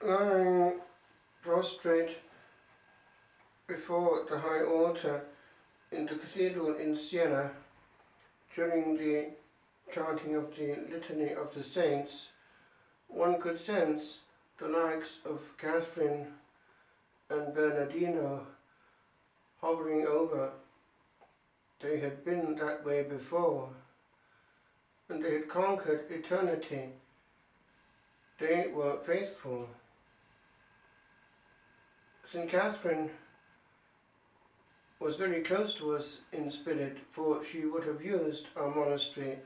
lying prostrate before the high altar in the cathedral in Siena during the chanting of the Litany of the Saints, one could sense the likes of Catherine and Bernardino hovering over. They had been that way before, and they had conquered eternity. They were faithful. St. Catherine was very close to us in spirit, for she would have used our monastery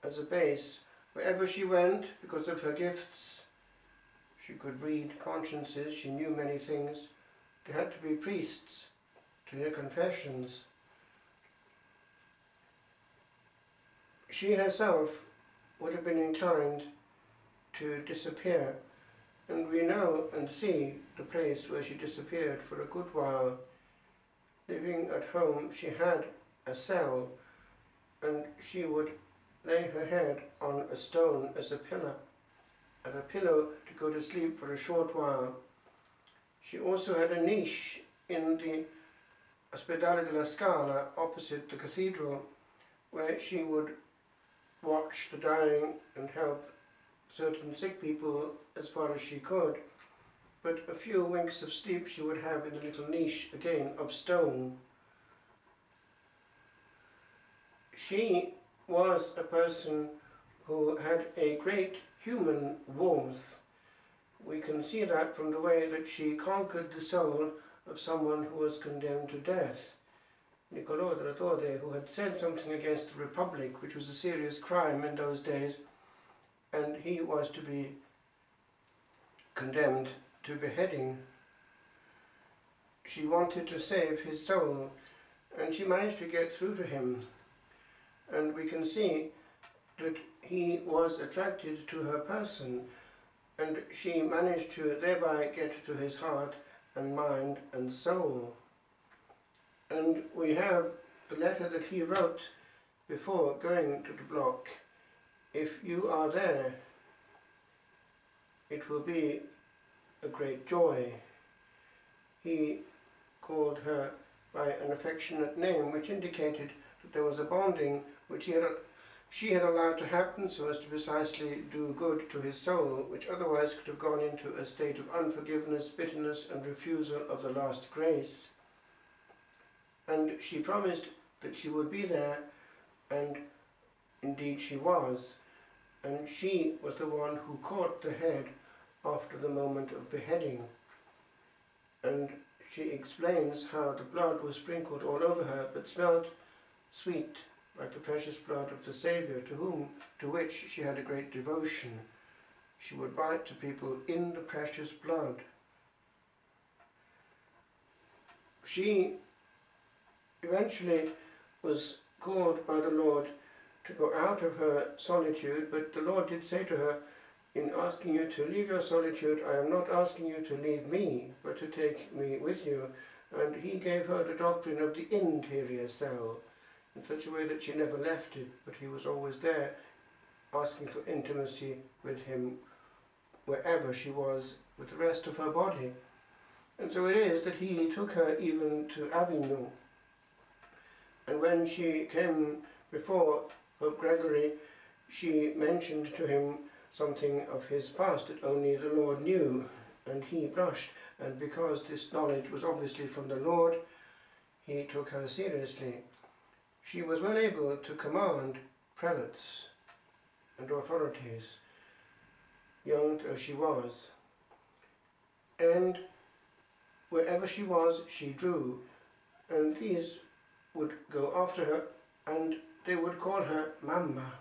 as a base. Wherever she went, because of her gifts, she could read consciences, she knew many things. There had to be priests to hear confessions. She herself would have been inclined to disappear, and we know and see the place where she disappeared for a good while. Living at home, she had a cell, and she would lay her head on a stone as a pillow, and a pillow to go to sleep for a short while. She also had a niche in the Ospedale della Scala opposite the cathedral, where she would watch the dying and help certain sick people as far as she could. But a few winks of sleep she would have in a little niche, again of stone. She was a person who had a great human warmth. We can see that from the way that she conquered the soul of someone who was condemned to death. Niccolò della Torre, who had said something against the Republic, which was a serious crime in those days, and he was to be condemned to beheading. She wanted to save his soul, and she managed to get through to him. And we can see that he was attracted to her person, and she managed to thereby get to his heart and mind and soul. And we have the letter that he wrote before going to the block. If you are there, it will be a great joy. He called her by an affectionate name, which indicated that there was a bonding which she had allowed to happen so as to precisely do good to his soul, which otherwise could have gone into a state of unforgiveness, bitterness, and refusal of the last grace. And she promised that she would be there, and indeed she was. And she was the one who caught the head after the moment of beheading. And she explains how the blood was sprinkled all over her, but smelt sweet, like the precious blood of the Saviour, to which she had a great devotion. She would write to people in the precious blood. She eventually was called by the Lord to go out of her solitude, but the Lord did say to her, in asking you to leave your solitude, I am not asking you to leave me, but to take me with you. And he gave her the doctrine of the interior cell, in such a way that she never left it, but he was always there, asking for intimacy with him wherever she was with the rest of her body. And so it is that he took her even to Avignon. And when she came before Pope Gregory, she mentioned to him something of his past that only the Lord knew, and he blushed, and because this knowledge was obviously from the Lord, he took her seriously. She was well able to command prelates and authorities, young as she was, and wherever she was, she drew, and these would go after her, and they would call her Mamma.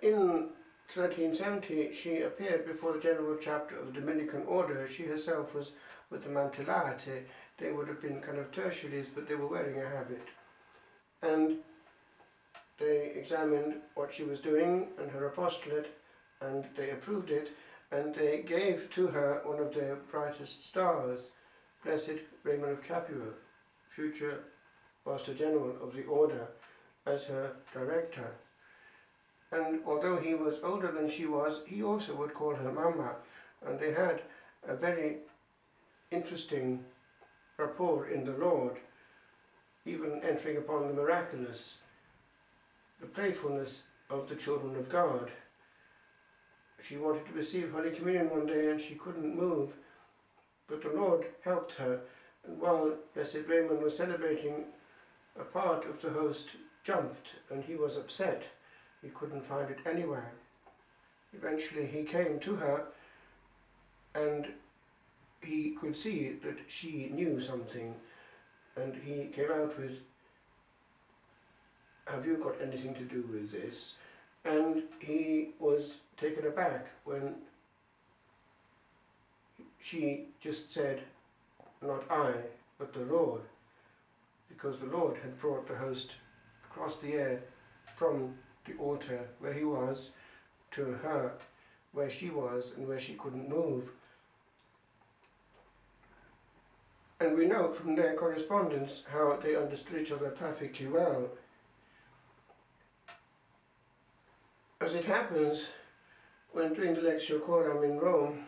In 1370 she appeared before the General Chapter of the Dominican Order. She herself was with the Mantellate. They would have been kind of tertiaries, but they were wearing a habit. And they examined what she was doing and her apostolate, and they approved it, and they gave to her one of their brightest stars, Blessed Raymond of Capua, future Master General of the Order, as her director. And although he was older than she was, he also would call her Mama. and they had a very interesting rapport in the Lord, even entering upon the miraculous, the playfulness of the children of God. She wanted to receive Holy Communion one day and she couldn't move, but the Lord helped her, and while Blessed Raymond was celebrating, a part of the host jumped and he was upset. He couldn't find it anywhere. Eventually he came to her and he could see that she knew something, and he came out with, "Have you got anything to do with this?" And he was taken aback when she just said, "Not I, but the Lord," because the Lord had brought the host across the air from the altar where he was to her, where she was and where she couldn't move. And we know from their correspondence how they understood each other perfectly well. As it happens, when doing the Lectio Coram in Rome,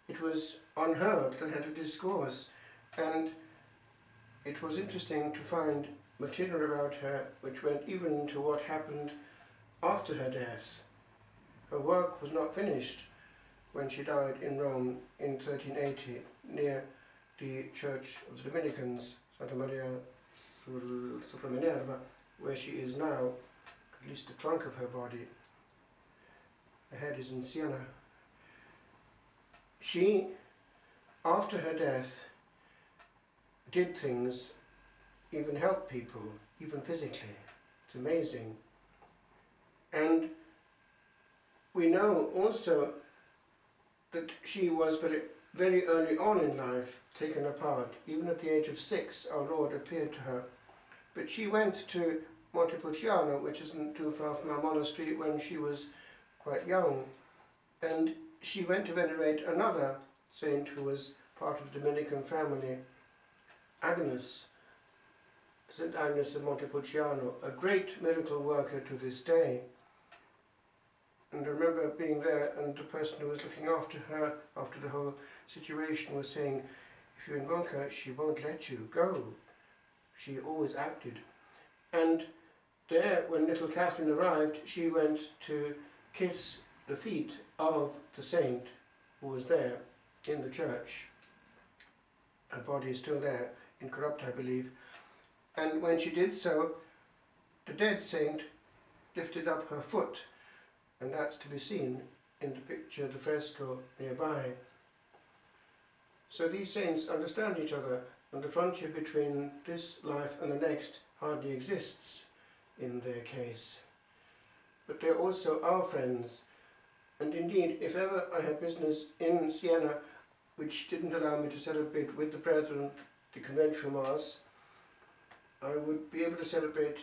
it was on her that I had to discourse, and it was interesting to find material about her which went even into what happened after her death. Her work was not finished when she died in Rome in 1380, near the Church of the Dominicans, Santa Maria sopra Minerva, where she is now, at least the trunk of her body. Her head is in Siena. She, after her death, did things, even helped people, even physically. It's amazing. And we know also that she was very early on in life taken apart. Even at the age of 6, our Lord appeared to her. But she went to Montepulciano, which isn't too far from our monastery, when she was quite young. And she went to venerate another saint who was part of the Dominican family, Agnes, St. Agnes of Montepulciano, a great miracle worker to this day. And I remember being there, and the person who was looking after her, after the whole situation, was saying, "If you invoke her, she won't let you go." She always acted. And there, when little Catherine arrived, she went to kiss the feet of the saint who was there in the church. Her body is still there, incorrupt, I believe. And when she did so, the dead saint lifted up her foot, and that's to be seen in the picture, the fresco nearby. So these saints understand each other, and the frontier between this life and the next hardly exists in their case. But they're also our friends, and indeed, if ever I had business in Siena which didn't allow me to celebrate with the brethren the conventual Mass, I would be able to celebrate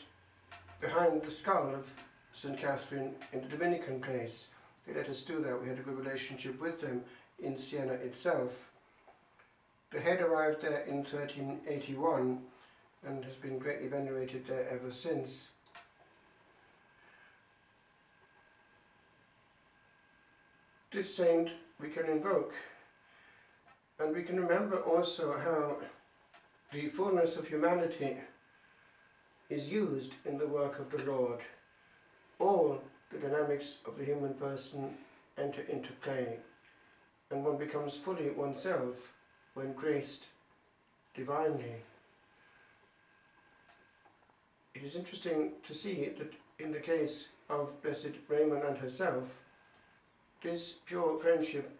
behind the skull of St. Catherine in the Dominican place. They let us do that. We had a good relationship with them in Siena itself. The head arrived there in 1381 and has been greatly venerated there ever since. This saint we can invoke, and we can remember also how the fullness of humanity is used in the work of the Lord. All the dynamics of the human person enter into play, and one becomes fully oneself when graced divinely. It is interesting to see that in the case of Blessed Raymond and herself, this pure friendship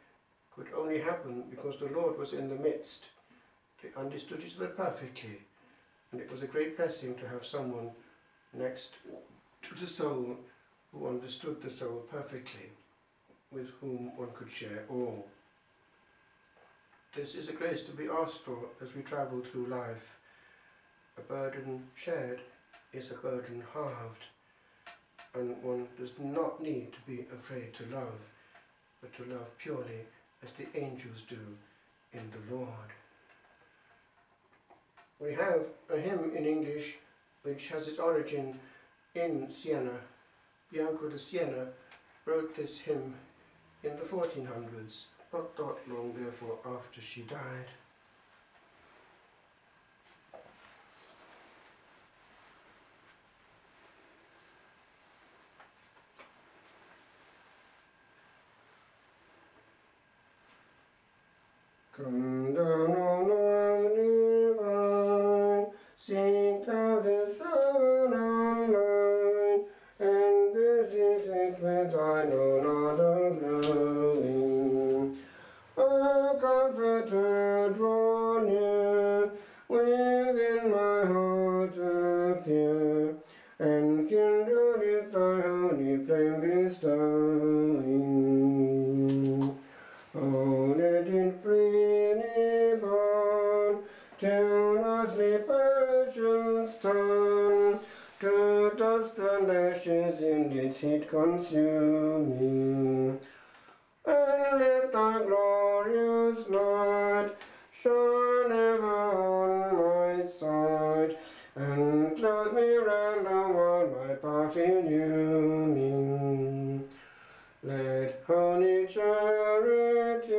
could only happen because the Lord was in the midst. They understood each other perfectly, and it was a great blessing to have someone next to the soul who understood the soul perfectly, with whom one could share all. This is a grace to be asked for as we travel through life. A burden shared is a burden halved, and one does not need to be afraid to love, but to love purely as the angels do in the Lord. We have a hymn in English which has its origin in Siena. Bianco de Siena wrote this hymn in the 1400s. not that long, therefore, after she died. Come down, O Lord divine, seek thou the Son of mine, and visit it with thine own ardor glowing. O Comforter, draw near, within my heart appear, and kindle it thy holy flame bestowing. Oh, let it freely burn, till earthly passions turn to dust and ashes in its heat consuming. And let thy glorious light shine ever on my sight, and clothe me round the world my path illumine. Let holy charity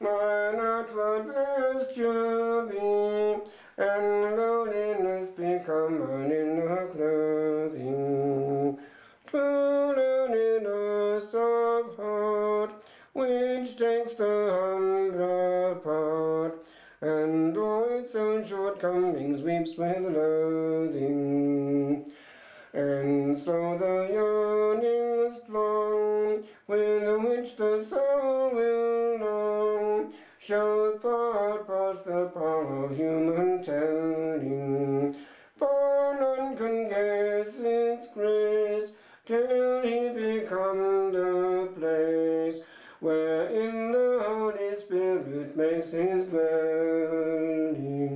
mine outward vesture be, and lowliness become mine inner clothing. True lowliness of heart, which takes the humbler part, and all its own shortcomings weeps with loathing. And so the yearning strong, with which the soul will long, shall far outpass the power of human telling. For none can guess its grace, till he become the place wherein the Holy Spirit makes his dwelling.